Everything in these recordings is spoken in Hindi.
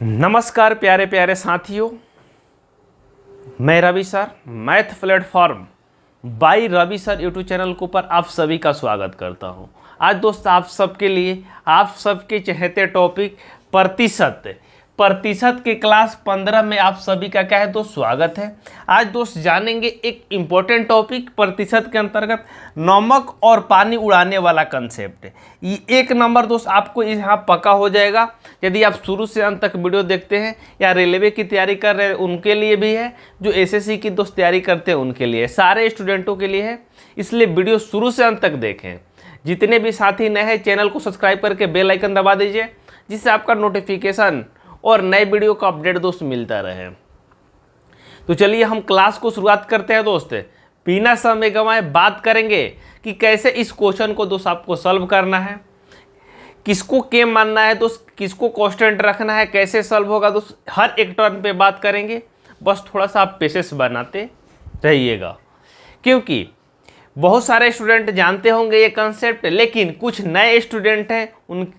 नमस्कार प्यारे प्यारे साथियों, मैं Ravi sir math platform by Ravi sir YouTube channel के ऊपर आप सभी का स्वागत करता हूं। आज दोस्त आप सबके लिए आप सबके चहेते टॉपिक प्रतिशत के क्लास 15 में आप सभी का क्या है दोस्त स्वागत है। आज दोस्त जानेंगे एक इम्पोर्टेंट टॉपिक प्रतिशत के अंतर्गत नमक और पानी उड़ाने वाला कंसेप्ट। ये एक नंबर दोस्त आपको यहाँ पक्का हो जाएगा यदि आप शुरू से अंत तक वीडियो देखते हैं, या रेलवे की तैयारी कर रहे हैं उनके लिए भी है, जो एसएससी की दोस्त तैयारी करते हैं उनके लिए, सारे स्टूडेंटों के लिए है। इसलिए वीडियो शुरू से अंत तक देखें। जितने भी साथी नए हैं चैनल को सब्सक्राइब करके बेल आइकन दबा दीजिए, जिससे आपका नोटिफिकेशन और नए वीडियो का अपडेट दोस्त मिलता रहे। तो चलिए हम क्लास को शुरुआत करते हैं दोस्त। बिना समय गंवाए बात करेंगे कि कैसे इस क्वेश्चन को दोस्त आपको सॉल्व करना है, किसको के मानना है दोस्त, किसको कांस्टेंट रखना है, कैसे सॉल्व होगा दोस्त, हर एक टर्न पे बात करेंगे। बस थोड़ा सा आप पेशेंस बनाते रहिएगा, क्योंकि बहुत सारे स्टूडेंट जानते होंगे ये कंसेप्ट, लेकिन कुछ नए स्टूडेंट हैं, उनको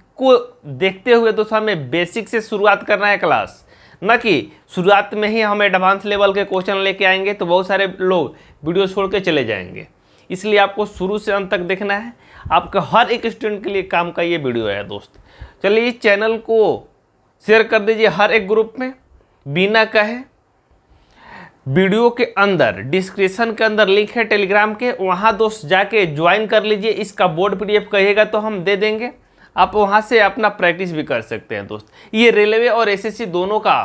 देखते हुए दोस्त हमें बेसिक से शुरुआत करना है क्लास, न कि शुरुआत में ही हम एडवांस लेवल के क्वेश्चन लेके आएंगे तो बहुत सारे लोग वीडियो छोड़ के चले जाएंगे। इसलिए आपको शुरू से अंत तक देखना है। आपका हर एक स्टूडेंट के लिए काम का ये वीडियो है दोस्त। चलिए इस चैनल को शेयर कर दीजिए हर एक ग्रुप में बिना कहे। वीडियो के अंदर डिस्क्रिप्शन के अंदर लिंक है टेलीग्राम के, वहाँ दोस्त जाके ज्वाइन कर लीजिए। इसका बोर्ड पीडीएफ कहिएगा तो हम दे देंगे, आप वहाँ से अपना प्रैक्टिस भी कर सकते हैं दोस्त। ये रेलवे और एसएससी दोनों का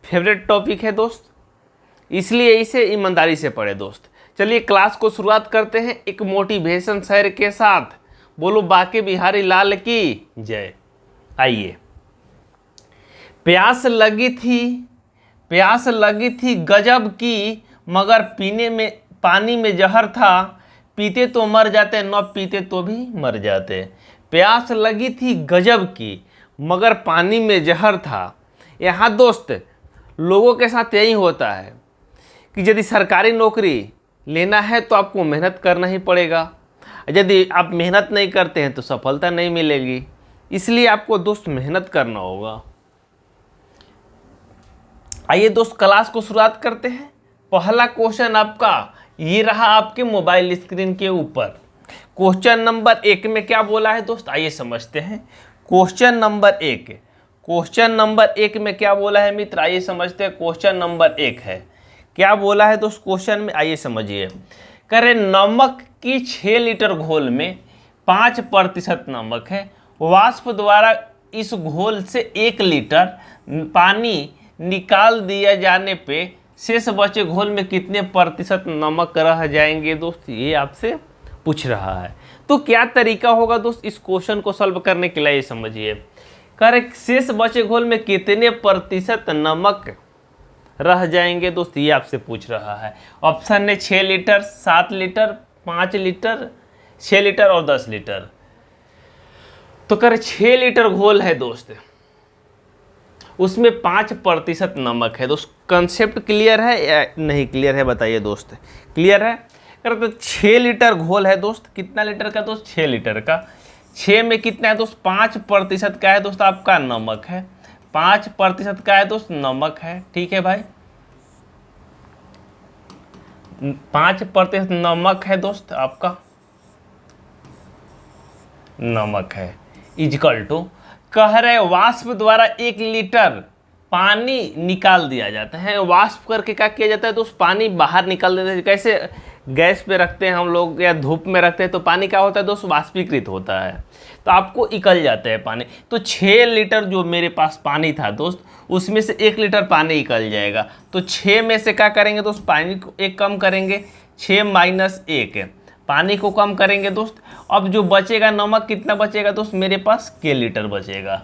फेवरेट टॉपिक है दोस्त, इसलिए इसे ईमानदारी से पढ़े दोस्त। चलिए क्लास को शुरुआत करते हैं एक मोटिवेशन शेयर के साथ। बोलो बाके बिहारी लाल की जय। आइए। प्यास लगी थी गजब की, मगर पानी में जहर था, पीते तो मर जाते न पीते तो भी मर जाते। प्यास लगी थी गजब की, मगर पानी में जहर था। यहाँ दोस्त लोगों के साथ यही होता है कि यदि सरकारी नौकरी लेना है तो आपको मेहनत करना ही पड़ेगा। यदि आप मेहनत नहीं करते हैं तो सफलता नहीं मिलेगी। इसलिए आपको दोस्त मेहनत करना होगा। आइए दोस्त क्लास को शुरुआत करते हैं। पहला क्वेश्चन आपका ये रहा आपके मोबाइल स्क्रीन के ऊपर। क्वेश्चन नंबर 1 में क्या बोला है दोस्त, आइए समझते हैं। क्वेश्चन नंबर 1 में क्या बोला है मित्र, आइए समझते हैं। क्वेश्चन नंबर 1 है, क्या बोला है दोस्त क्वेश्चन में, आइए समझिए। करें नमक की 6 लीटर घोल में 5% नमक है। वाष्प द्वारा इस घोल से 1 लीटर पानी निकाल दिया जाने पे शेष बचे घोल में कितने प्रतिशत नमक रह जाएंगे दोस्त, ये आपसे पूछ रहा है। तो क्या तरीका होगा दोस्त इस क्वेश्चन को सॉल्व करने के लिए, ये समझिए। करें शेष बचे घोल में कितने प्रतिशत नमक रह जाएंगे दोस्त, ये आपसे पूछ रहा है। ऑप्शन है 6 लीटर, 7 लीटर, 5 लीटर, 6 लीटर और 10 लीटर। तो करें 6 लीटर घोल है दोस्त, उसमें 5% नमक है दोस्त। कंसेप्ट क्लियर है या नहीं क्लियर है बताइए दोस्त, क्लियर है। तो 6 लीटर घोल है दोस्त, कितना लीटर का दोस्त, 6 लीटर का। 6 में कितना है दोस्त, 5% का है दोस्त आपका नमक है। 5% का है दोस्त नमक है, ठीक है भाई। 5% नमक है दोस्त आपका, नमक है इक्वल टू, कह रहे वाष्प द्वारा 1 लीटर पानी निकाल दिया जाता है। वाष्प करके क्या किया जाता है दोस्त, पानी बाहर निकाल देते हैं। कैसे गैस पे रखते हैं हम लोग या धूप में रखते हैं तो पानी क्या होता है दोस्त, वाष्पीकृत होता है, तो आपको निकल जाता है पानी। तो 6 लीटर जो मेरे पास पानी था दोस्त, उसमें से 1 लीटर पानी निकल जाएगा। तो 6 में से क्या करेंगे दोस्त, पानी को 1 कम करेंगे, 6 माइनस 1 पानी को कम करेंगे दोस्त। अब जो बचेगा नमक कितना बचेगा दोस्त, मेरे पास के लीटर बचेगा,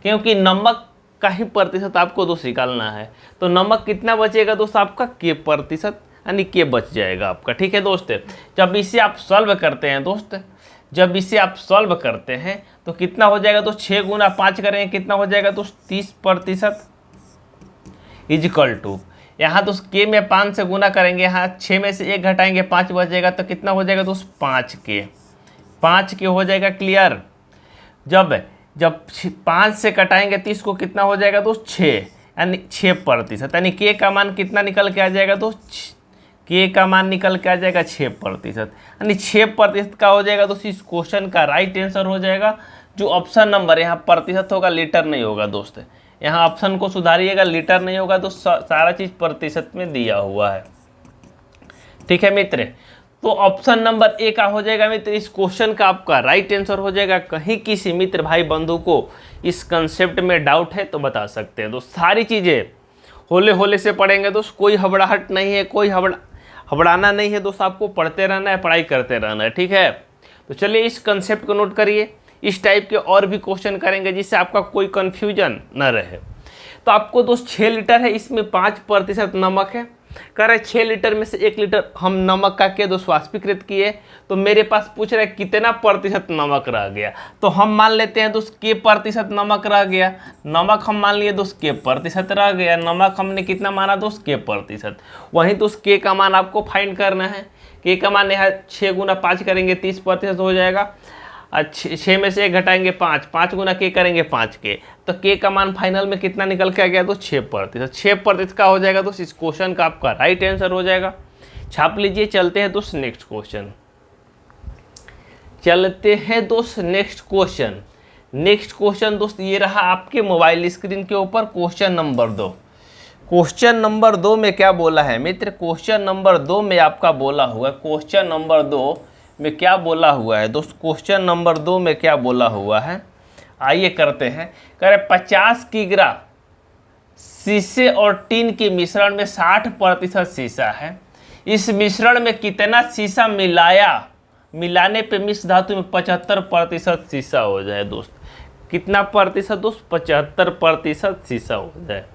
क्योंकि नमक का ही प्रतिशत आपको दोस्त निकालना है। तो नमक कितना बचेगा दोस्त आपका, के प्रतिशत, यानी के बच जाएगा आपका, ठीक है दोस्त। जब इसे आप सॉल्व करते हैं तो कितना हो जाएगा दोस्त, 6 गुना 5 करेंगे कितना हो जाएगा दोस्त, 30% इक्वल टू, यहाँ दोस्त के में 5 से गुना करेंगे, यहाँ 6 में से 1 घटाएंगे 5 बचेगा, तो कितना हो जाएगा दोस्त 5 के हो जाएगा। क्लियर। जब जब 5 से कटाएंगे 30 को कितना हो जाएगा दोस्त 6, यानी 6%, यानी के का मान कितना निकल के आ जाएगा दोस्त, के का मान निकल के आ जाएगा 6%, यानी 6% का हो जाएगा दोस्त इस क्वेश्चन का राइट आंसर हो जाएगा। जो ऑप्शन नंबर यहाँ प्रतिशत होगा, लीटर नहीं होगा दोस्त, यहाँ ऑप्शन को सुधारिएगा, लीटर नहीं होगा तो सारा चीज़ प्रतिशत में दिया हुआ है। ठीक है मित्र, तो ऑप्शन नंबर ए का हो जाएगा मित्र इस क्वेश्चन का आपका राइट आंसर हो जाएगा। कहीं किसी मित्र भाई बंधु को इस कंसेप्ट में डाउट है तो बता सकते हैं दोस्त। सारी चीज़ें होले होले से पढ़ेंगे दोस्त, कोई हबड़ाहट नहीं है, कोई हबड़ाना नहीं है दोस्त, आपको पढ़ते रहना है, पढ़ाई करते रहना है। ठीक है, तो चलिए इस कंसेप्ट को नोट करिए। इस टाइप के और भी क्वेश्चन करेंगे जिससे आपका कोई कन्फ्यूजन न रहे। तो आपको दोस्त 6 लीटर है, इसमें 5% नमक है। कह रहे 6 लीटर में से 1 लीटर हम नमक का के दोस्त वाष्पीकृत किए, तो मेरे पास पूछ रहे कितना प्रतिशत नमक रह गया। तो हम मान लेते हैं दोस्त के प्रतिशत नमक रह गया, नमक हम मान लिए दोस्त के प्रतिशत रह गया, नमक हमने कितना माना दोस्त के प्रतिशत। वहीं दोस्त के का मान आपको फाइंड करना है। के का मान यहाँ 6 गुना 5 करेंगे 30% हो जाएगा। 6 में से 1 घटाएंगे 5, 5 गुना के करेंगे 5 के, तो के का मान फाइनल में कितना निकल के आ गया तो 6%। 6% का हो जाएगा दोस्त इस क्वेश्चन का आपका राइट आंसर हो जाएगा। छाप लीजिए। चलते हैं दोस्त नेक्स्ट क्वेश्चन, चलते हैं दोस्त नेक्स्ट क्वेश्चन। नेक्स्ट क्वेश्चन दोस्त ये रहा आपके मोबाइल स्क्रीन के ऊपर, क्वेश्चन नंबर 2। क्वेश्चन नंबर 2 में क्या बोला है मित्र, क्वेश्चन नंबर 2 में आपका बोला हुआ, क्वेश्चन नंबर 2 में क्या बोला हुआ है दोस्त, क्वेश्चन नंबर 2 में क्या बोला हुआ है आइए करते हैं। कह रहे 50 किग्रा शीशे और टीन के मिश्रण में 60% शीशा है। इस मिश्रण में कितना शीशा मिलाने पे मिश्र धातु में 75% शीशा हो जाए दोस्त। कितना प्रतिशत दोस्त, 75% शीशा हो जाए।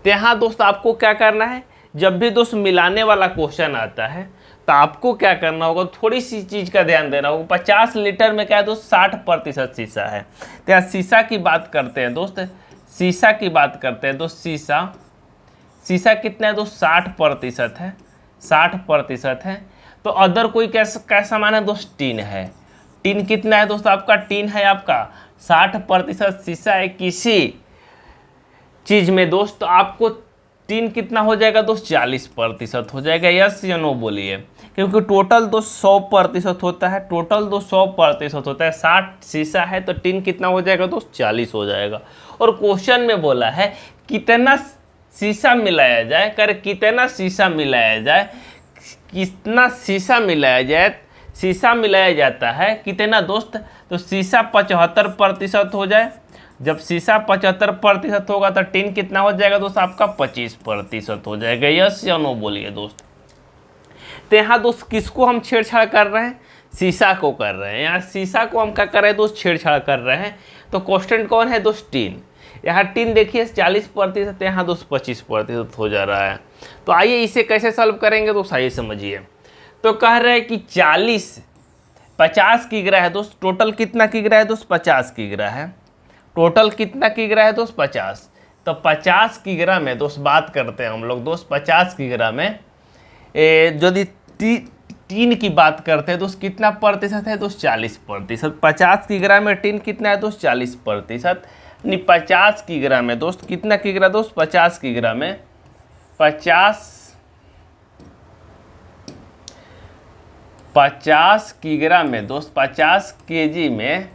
तो यहाँ दोस्त आपको क्या करना है, जब भी दोस्त मिलाने वाला क्वेश्चन आता है तो आपको क्या करना होगा, थोड़ी सी चीज़ का ध्यान देना होगा। 50 लीटर में क्या है दोस्त 60% शीशा है। तो यहाँ शीशा की बात करते हैं दोस्त, शीशा की बात करते हैं दोस्त। शीशा कितना है दोस्त 60% है, 60% है। तो अदर कोई क्या सामान है दोस्त, टीन है। टीन कितना है दोस्त आपका, टीन है आपका 60% शीशा है किसी चीज़ में दोस्त, तो आपको टीन कितना हो जाएगा दोस्त 40% हो जाएगा। यस या नो बोलिए, क्योंकि टोटल दोस्त 100% होता है, टोटल दोस्त 100% होता है। 60 शीशा है तो टीन कितना हो जाएगा दोस्त 40 हो जाएगा। और क्वेश्चन में बोला है कितना शीशा मिलाया जाए, कर कितना शीशा मिलाया जाए, कितना शीशा मिलाया जाए, शीशा मिलाया जाता है कितना दोस्त, तो शीशा 75% हो जाए। जब शीशा 75% होगा तो टीन कितना हो जाएगा दोस्त आपका 25% हो जाएगा। यस या नो बोलिए दोस्त। तो यहाँ दोस्त किसको हम छेड़छाड़ कर रहे हैं, शीशा को कर रहे हैं। यहाँ शीशा को हम क्या कर रहे हैं दोस्त, छेड़छाड़ कर रहे हैं। तो कांस्टेंट कौन है दोस्त, टीन। यहाँ टीन देखिए 40%, यहाँ दोस्त 25% हो जा रहा है। तो आइए इसे कैसे सॉल्व करेंगे दोस्त, आइए समझिए। तो कह रहे हैं कि 50 किग्रा है दोस्त, टोटल कितना किग्रा है दोस्त 50 किग्रा है, टोटल कितना किग्रा है दोस्त 50। तो 50 किग्रा में दोस्त बात करते हैं हम लोग दोस्त, 50 किग्रा में यदि टीन की बात करते हैं दोस्त कितना प्रतिशत है दोस्त 40%। 50 किग्रा में टीन कितना है दोस्त 40%, यानी 50 किग्रा में दोस्त कितना किग्रा दोस्त 50 किग्रा में 50 किग्रा में दोस्त 50 केजी में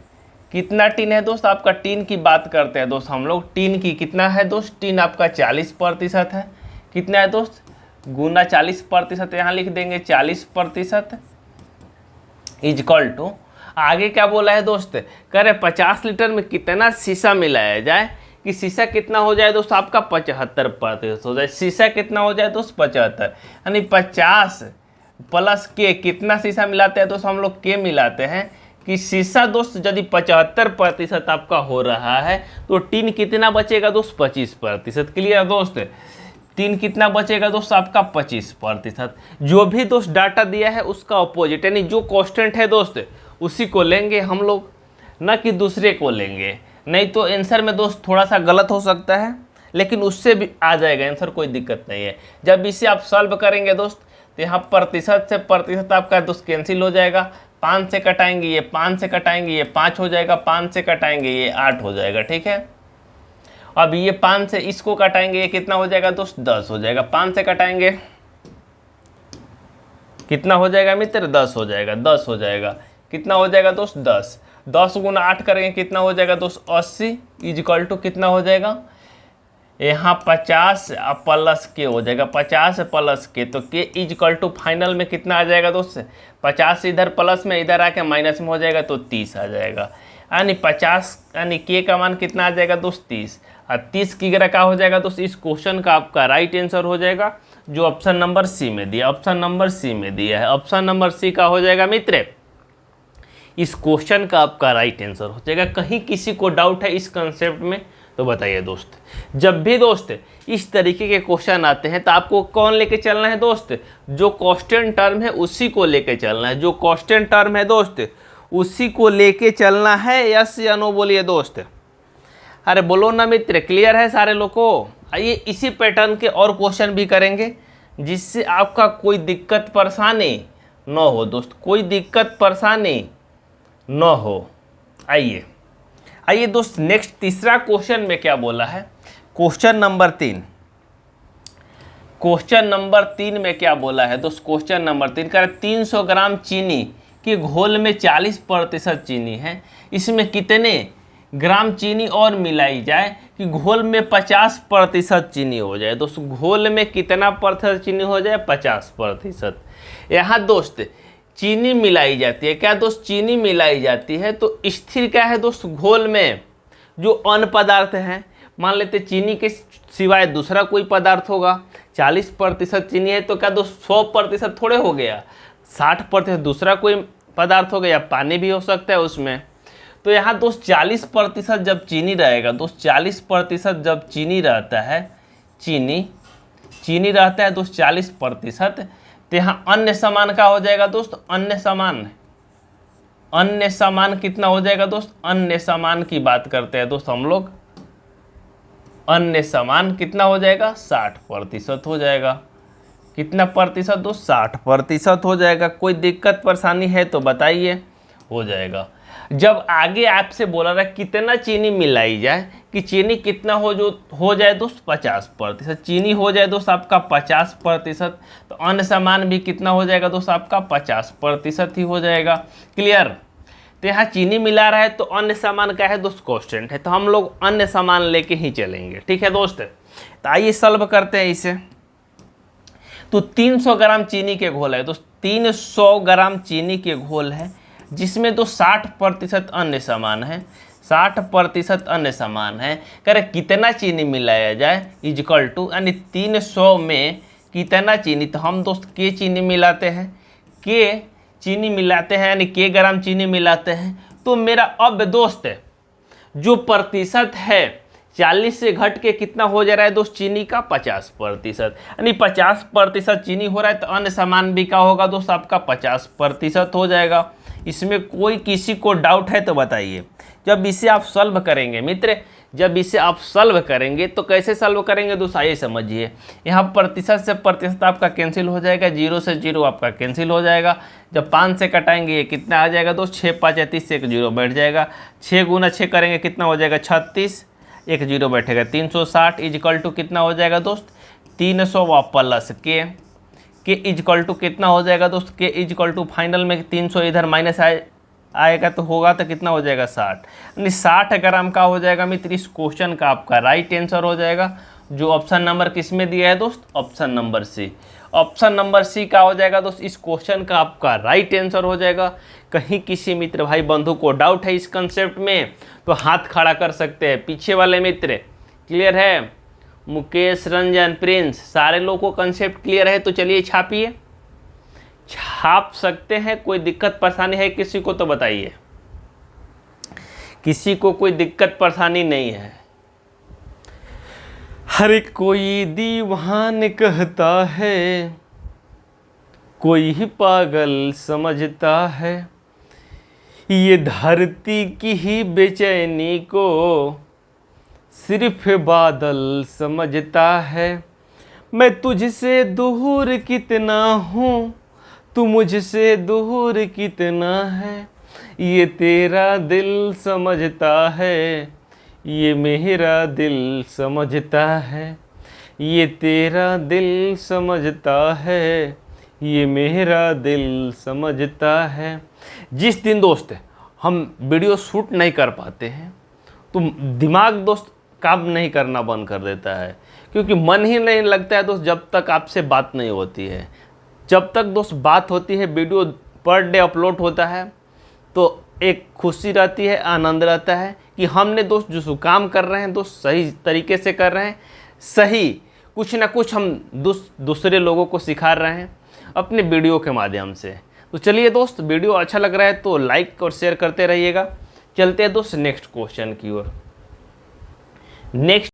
कितना टीन है दोस्त आपका। टीन की बात करते हैं दोस्त हम लोग, टीन की कितना है दोस्त, टीन आपका 40% है। कितना है दोस्त, गुना 40%, यहाँ लिख देंगे 40% इजकल टू, आगे क्या बोला है दोस्त, कह रहे 50 लीटर में कितना शीशा मिलाया जाए, कि शीशा कितना हो जाए दोस्त आपका 75% हो जाए। शीशा कितना हो जाए दोस्त 75, यानी 50 प्लस के कितना शीशा मिलाते हैं दोस्त हम लोग, के मिलाते हैं कि शीशा दोस्त यदि 75% आपका हो रहा है तो टीन कितना बचेगा दोस्त 25%। क्लियर दोस्त, टीन कितना बचेगा दोस्त आपका 25%। जो भी दोस्त डाटा दिया है उसका अपोजिट, यानी जो कांस्टेंट है दोस्त उसी को लेंगे हम लोग, ना कि दूसरे को लेंगे। नहीं तो आंसर में दोस्त थोड़ा सा गलत हो सकता है, लेकिन उससे भी आ जाएगा आंसर, कोई दिक्कत नहीं है। जब इसे आप सॉल्व करेंगे दोस्त तो यहाँ प्रतिशत से प्रतिशत आपका दोस्त कैंसिल हो जाएगा, 5 से कटाएंगे ये 5 से कटाएंगे ये 5 हो जाएगा, 5 से कटाएंगे ये 8 हो जाएगा। ठीक है, अब ये 5 से इसको कटाएंगे ये कितना हो जाएगा दोस्त, 10 हो जाएगा। 5 से कटाएंगे कितना हो जाएगा मित्र, 10 हो जाएगा, 10 हो जाएगा। कितना हो जाएगा दोस्त, 10। 10 गुना 8 करेंगे कितना हो जाएगा दोस्त, 80 इजकल टू कितना हो जाएगा, यहाँ 50 प्लस के हो जाएगा, 50 प्लस के, तो के इजकल टू फाइनल में कितना आ जाएगा दोस्त, 50 इधर प्लस में इधर आके माइनस में हो जाएगा तो 30 आ जाएगा। यानी 50 यानी के का मान कितना आ जाएगा दोस्त, 30। और 30 की जगह क्या हो जाएगा दोस्त, इस क्वेश्चन का आपका राइट आंसर हो जाएगा जो ऑप्शन नंबर सी में दिया, ऑप्शन नंबर सी में दिया है। ऑप्शन नंबर सी का हो जाएगा मित्र, इस क्वेश्चन का आपका राइट आंसर हो जाएगा। कहीं किसी को डाउट है इस कंसेप्ट में तो बताइए दोस्त। जब भी दोस्त इस तरीके के क्वेश्चन आते हैं तो आपको कौन लेके चलना है दोस्त, जो कांस्टेंट टर्म है उसी को लेके चलना है, जो कांस्टेंट टर्म है दोस्त उसी को लेके चलना है। यस या नो बोलिए दोस्त, अरे बोलो ना मित्र, क्लियर है सारे लोग को। आइए इसी पैटर्न के और क्वेश्चन भी करेंगे जिससे आपका कोई दिक्कत परेशानी न हो दोस्त, कोई दिक्कत परेशानी न हो। आइए आइए दोस्त, नेक्स्ट तीसरा क्वेश्चन में क्या बोला है, क्वेश्चन नंबर 3। क्वेश्चन नंबर 3 में क्या बोला है दोस्त, क्वेश्चन नंबर 3 का 300 ग्राम चीनी के घोल में 40% चीनी है, इसमें कितने ग्राम चीनी और मिलाई जाए कि घोल में 50% चीनी हो जाए। दोस्त घोल में कितना प्रतिशत चीनी हो जाए, 50%। यहाँ दोस्त चीनी मिलाई जाती है, क्या दोस्त, चीनी मिलाई जाती है तो स्थिर क्या है दोस्त, घोल में जो अन्य पदार्थ हैं, मान लेते चीनी के सिवाय दूसरा कोई पदार्थ होगा। 40% चीनी है तो क्या दोस्त 100% थोड़े हो गया, 60% दूसरा कोई पदार्थ हो गया, पानी भी हो सकता है उसमें। तो यहाँ दोस्त 40% जब चीनी रहेगा दोस्त, 40% जब चीनी रहता है, चीनी रहता है दोस्त 40%, तो यहाँ अन्य सामान का हो जाएगा दोस्त, अन्य सामान कितना हो जाएगा दोस्त, अन्य सामान की बात करते हैं दोस्त हम लोग। अन्य सामान कितना हो जाएगा, 60% हो जाएगा। कितना प्रतिशत दोस्त, 60% हो जाएगा। कोई दिक्कत परेशानी है तो बताइए, हो जाएगा। जब आगे आपसे बोला रहा कितना चीनी मिलाई जाए कि चीनी कितना हो जाए दोस्त, 50%। चीनी हो जाए दोस्त आपका 50%, तो अन्य सामान भी कितना हो जाएगा दोस्त आपका 50% ही हो जाएगा। क्लियर। तो यहाँ चीनी मिला रहा है तो अन्य सामान क्या है दोस्त, कांस्टेंट है, तो हम लोग अन्य सामान लेके ही चलेंगे। ठीक है दोस्त, तो आइए सॉल्व करते हैं इसे। तो 300 ग्राम चीनी के घोल है दोस्त, 300 ग्राम चीनी के घोल है जिसमें तो 60% अन्य सामान है, 60% अन्य सामान है। करे कितना चीनी मिलाया जाए इजकल टू, यानी 300 में कितना चीनी, तो हम दोस्त के चीनी मिलाते हैं, के चीनी मिलाते हैं यानी के ग्राम चीनी मिलाते हैं। तो मेरा अब दोस्त जो प्रतिशत है 40 से घट के कितना हो जा रहा है दोस्त, चीनी का 50%, यानी 50% चीनी हो रहा है तो अन्य सामान भी क्या होगा दोस्त आपका 50% हो जाएगा। इसमें कोई किसी को डाउट है तो बताइए। जब इसे आप सॉल्व करेंगे मित्र, जब इसे आप सॉल्व करेंगे तो कैसे सॉल्व करेंगे दोस्त, आइए समझिए। यहाँ प्रतिशत से प्रतिशत आपका कैंसिल हो जाएगा, 0 से 0 आपका कैंसिल हो जाएगा। जब 5 से कटाएंगे ये कितना आ जाएगा दोस्त, 6 5 30 से एक 0 बैठ जाएगा। 6 गुना 6 करेंगे कितना हो जाएगा, 36, एक 0 बैठेगा। 360 इजकल टू कितना हो जाएगा दोस्त, 300 व प्लस के इजकल टू कितना हो जाएगा दोस्त, के इजकल टू फाइनल में 300 इधर माइनस आएगा तो होगा तो कितना हो जाएगा 60, यानी 60 ग्राम का हो जाएगा मित्र। इस क्वेश्चन का आपका राइट आंसर हो जाएगा जो ऑप्शन नंबर किस में दिया है दोस्त, option number C. Option number C का हो जाएगा दोस्त, इस क्वेश्चन का आपका राइट आंसर हो जाएगा। कहीं किसी मित्र भाई बंधु को डाउट है इस कंसेप्ट में तो हाथ खड़ा कर सकते हैं। पीछे वाले मित्र क्लियर है, मुकेश, रंजन, प्रिंस, सारे लोगों को कंसेप्ट क्लियर है तो चलिए छापिए, छाप सकते हैं। कोई दिक्कत परेशानी है किसी को तो बताइए, किसी को कोई दिक्कत परेशानी नहीं है। हर कोई दीवान कहता है, कोई ही पागल समझता है, ये धरती की ही बेचैनी को सिर्फ बादल समझता है। मैं तुझसे दूर कितना हूँ तू मुझसे दूर कितना है, ये तेरा दिल समझता है, ये मेरा दिल समझता है, ये तेरा दिल समझता है, ये मेरा दिल समझता है। जिस दिन दोस्त हम वीडियो शूट नहीं कर पाते हैं तो दिमाग दोस्त काम नहीं करना बंद कर देता है, क्योंकि मन ही नहीं लगता है दोस्त जब तक आपसे बात नहीं होती है। जब तक दोस्त बात होती है, वीडियो पर डे अपलोड होता है, तो एक खुशी रहती है, आनंद रहता है कि हमने दोस्त जो काम कर रहे हैं दोस्त सही तरीके से कर रहे हैं, सही कुछ ना कुछ हम दूसरे लोगों को सिखा रहे हैं अपने वीडियो के माध्यम से। तो चलिए दोस्त, वीडियो अच्छा लग रहा है तो लाइक और शेयर करते रहिएगा। चलते हैं दोस्त नेक्स्ट क्वेश्चन की ओर। नेक्स्ट